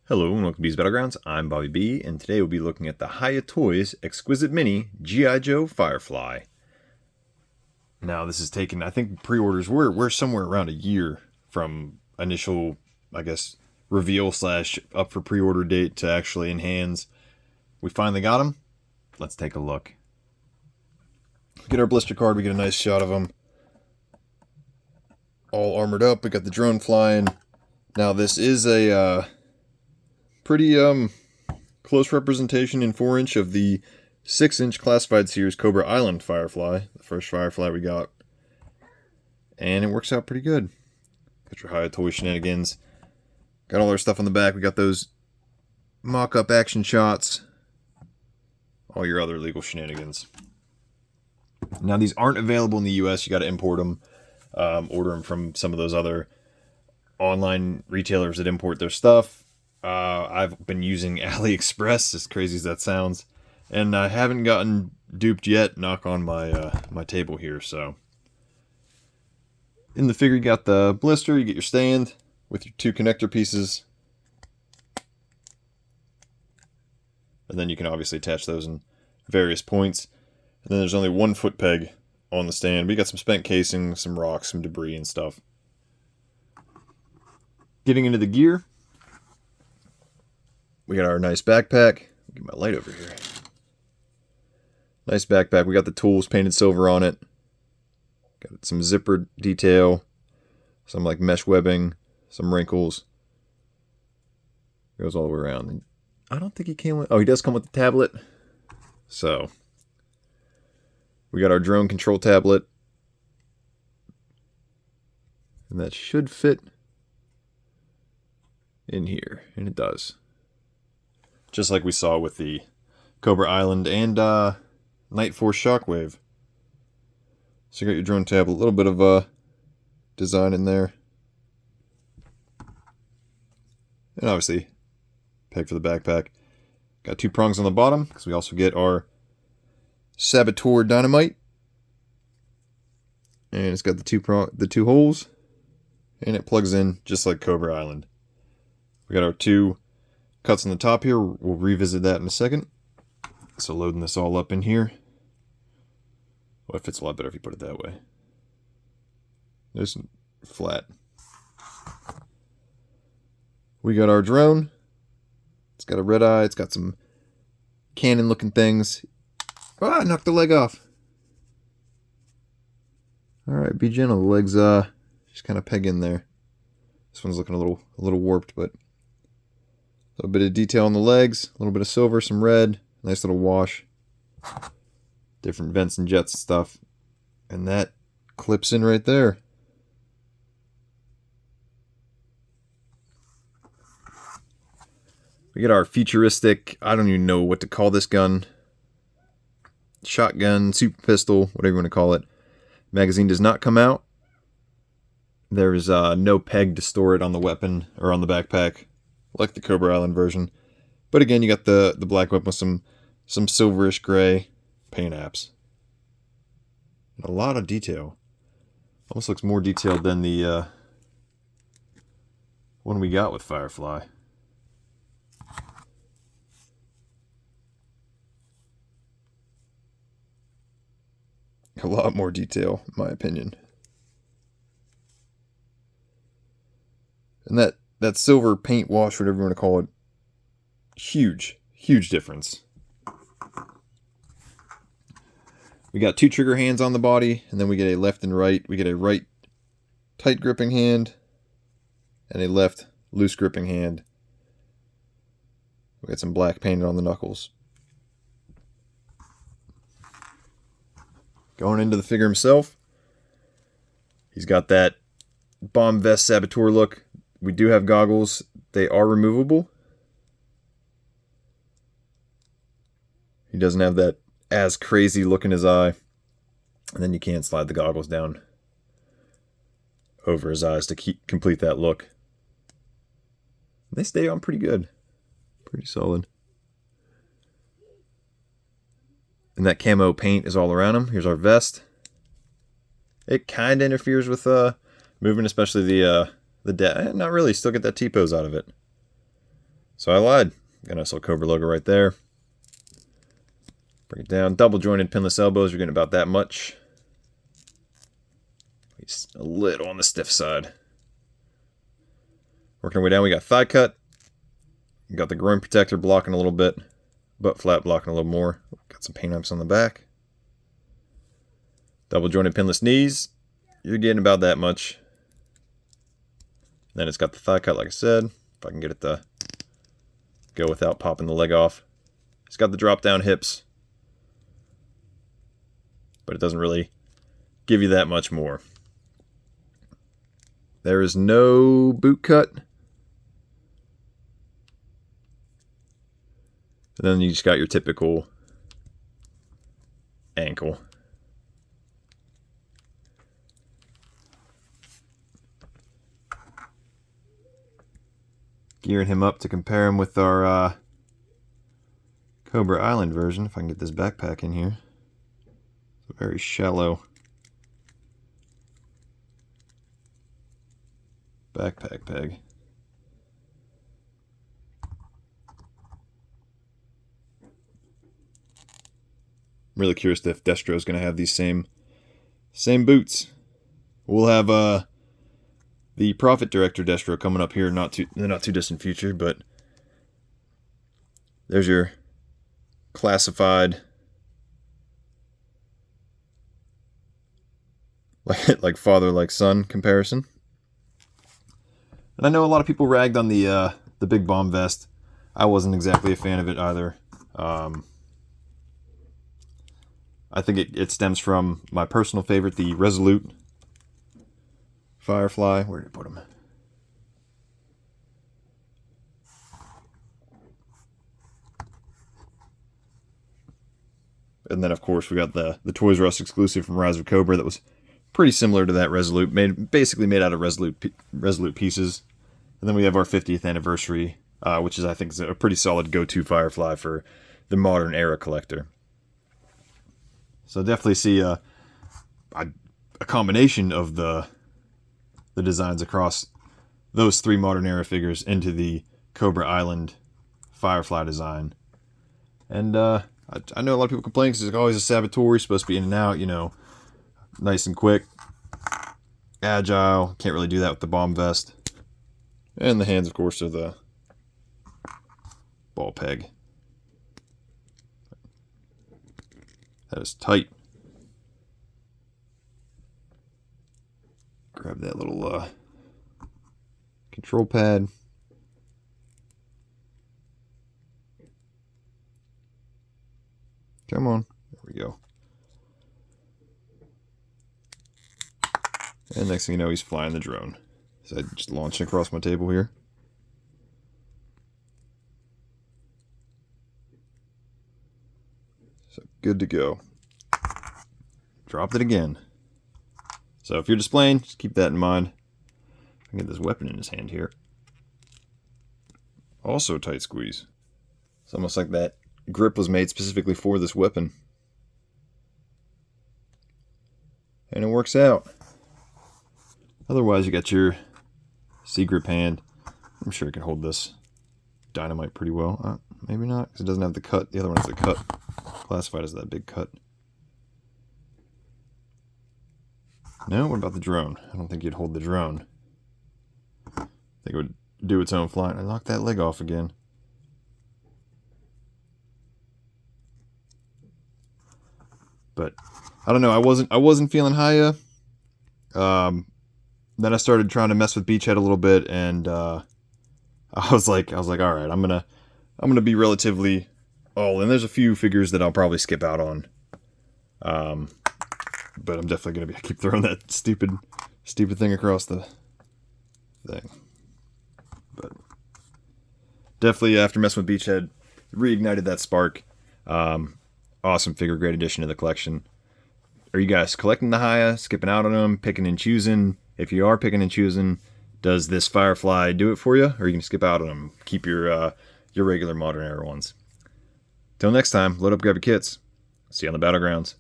Hello and welcome to B's Battlegrounds. I'm Bobby B, and today we'll be looking at the Hiya Toys Exquisite Mini GIJoe Firefly. Now this is taken, I think pre-orders, we're somewhere around a year from initial, I guess, reveal / up for pre-order date to actually in hands. We finally got them. Let's take a look. Get our blister card, we get a nice shot of them. All armored up, we got the drone flying. Now this is a pretty close representation in 4-inch of the 6-inch Classified Series Cobra Island Firefly, the first Firefly we got. And it works out pretty good. Got your Hiya toy shenanigans. Got all our stuff on the back. We got those mock-up action shots. All your other legal shenanigans. Now these aren't available in the US. You got to import them. Order them from some of those other online retailers that import their stuff. I've been using AliExpress, as crazy as that sounds, and I haven't gotten duped yet, knock on my my table here. So in the figure you got the blister, you get your stand with your 2 connector pieces, and then you can obviously attach those in various points. And then there's only 1 foot peg on the stand. We got some spent casing, some rocks, some debris and stuff. Getting into the gear, we got our nice backpack. Get my light over here. Nice backpack. We got the tools painted silver on it. Got some zipper detail. Some like mesh webbing. Some wrinkles. Goes all the way around. And I don't think he came with... Oh, he does come with the tablet. So, we got our drone control tablet. And that should fit in here. And it does. Just like we saw with the Cobra Island and Night Force Shockwave. So you got your drone tablet, a little bit of design in there. And obviously, peg for the backpack. Got 2 prongs on the bottom, because we also get our Saboteur dynamite. And it's got the two holes. And it plugs in just like Cobra Island. We got our 2 cuts on the top here. We'll revisit that in a second. So loading this all up in here. Well, it fits a lot better if you put it that way. There's flat. We got our drone. It's got a red eye. It's got some cannon looking things. Ah, I knocked the leg off. Alright, be gentle. The legs just kind of peg in there. This one's looking a little warped, but a little bit of detail on the legs, a little bit of silver, some red, nice little wash. Different vents and jets and stuff. And that clips in right there. We get our futuristic, I don't even know what to call this gun. Shotgun, super pistol, whatever you want to call it. Magazine does not come out. There's no peg to store it on the weapon or on the backpack, like the Cobra Island version. But again, you got the black weapon with some silverish gray paint apps. And a lot of detail. Almost looks more detailed than the one we got with Firefly. A lot more detail, in my opinion. And that silver paint wash, whatever you want to call it, huge difference. We got 2 trigger hands on the body, and then we get a left and right. We get a right tight gripping hand, and a left loose gripping hand. We got some black painted on the knuckles. Going into the figure himself, he's got that bomb vest saboteur look. We do have goggles. They are removable. He doesn't have that as crazy look in his eye. And then you can slide the goggles down over his eyes to complete that look. They stay on pretty good. Pretty solid. And that camo paint is all around him. Here's our vest. It kind of interferes with movement, especially the not really. Still get that T-pose out of it. So I lied. Got a nice little Cobra logo right there. Bring it down. Double jointed pinless elbows. You're getting about that much. He's a little on the stiff side. Working our way down, we got thigh cut. We got the groin protector blocking a little bit. Butt flap blocking a little more. Got some paint ups on the back. Double jointed pinless knees. You're getting about that much. Then it's got the thigh cut, like I said. If I can get it to go without popping the leg off. It's got the drop down hips. But it doesn't really give you that much more. There is no boot cut. And then you just got your typical ankle. Gearing him up to compare him with our Cobra Island version. If I can get this backpack in here. It's a very shallow backpack peg. I'm really curious if Destro is going to have these same boots. We'll have the Profit Director Destro coming up here in the not too distant future, but there's your classified like father like son comparison. And I know a lot of people ragged on the big bomb vest. I wasn't exactly a fan of it either. I think it stems from my personal favorite, the Resolute Firefly. Where did I put him? And then, of course, we got the Toys R Us exclusive from Rise of Cobra that was pretty similar to that Resolute, basically made out of Resolute pieces. And then we have our 50th anniversary, which I think is a pretty solid go-to Firefly for the modern era collector. So definitely see a combination of the designs across those three modern era figures into the Cobra Island Firefly design. And I know a lot of people complain because it's always a Saboteur, supposed to be in and out, you know, nice and quick, agile. Can't really do that with the bomb vest. And the hands, of course, are the ball peg. That is tight. Grab that little control pad. Come on. There we go. And next thing you know, he's flying the drone. So I just launched across my table here. So good to go. Dropped it again. So if you're displaying, just keep that in mind. I can get this weapon in his hand here. Also tight squeeze. It's almost like that grip was made specifically for this weapon. And it works out. Otherwise, you got your C-grip hand. I'm sure it can hold this dynamite pretty well. Maybe not, because it doesn't have the cut. The other one has the cut. Classified as that big cut. No, what about the drone? I don't think you'd hold the drone. I think it would do its own flying. I knocked that leg off again. But I don't know. I wasn't feeling Hiya. Then I started trying to mess with Beachhead a little bit, and I was like, all right, I'm gonna be relatively all in. There's a few figures that I'll probably skip out on. But I'm definitely gonna keep throwing that stupid thing across the thing. But definitely after messing with Beachhead, reignited that spark. Awesome figure, great addition to the collection. Are you guys collecting the Hiya, skipping out on them, picking and choosing? If you are picking and choosing, does this Firefly do it for you? Or are you going to skip out on them? Keep your regular modern era ones. Till next time, load up, grab your kits. See you on the battlegrounds.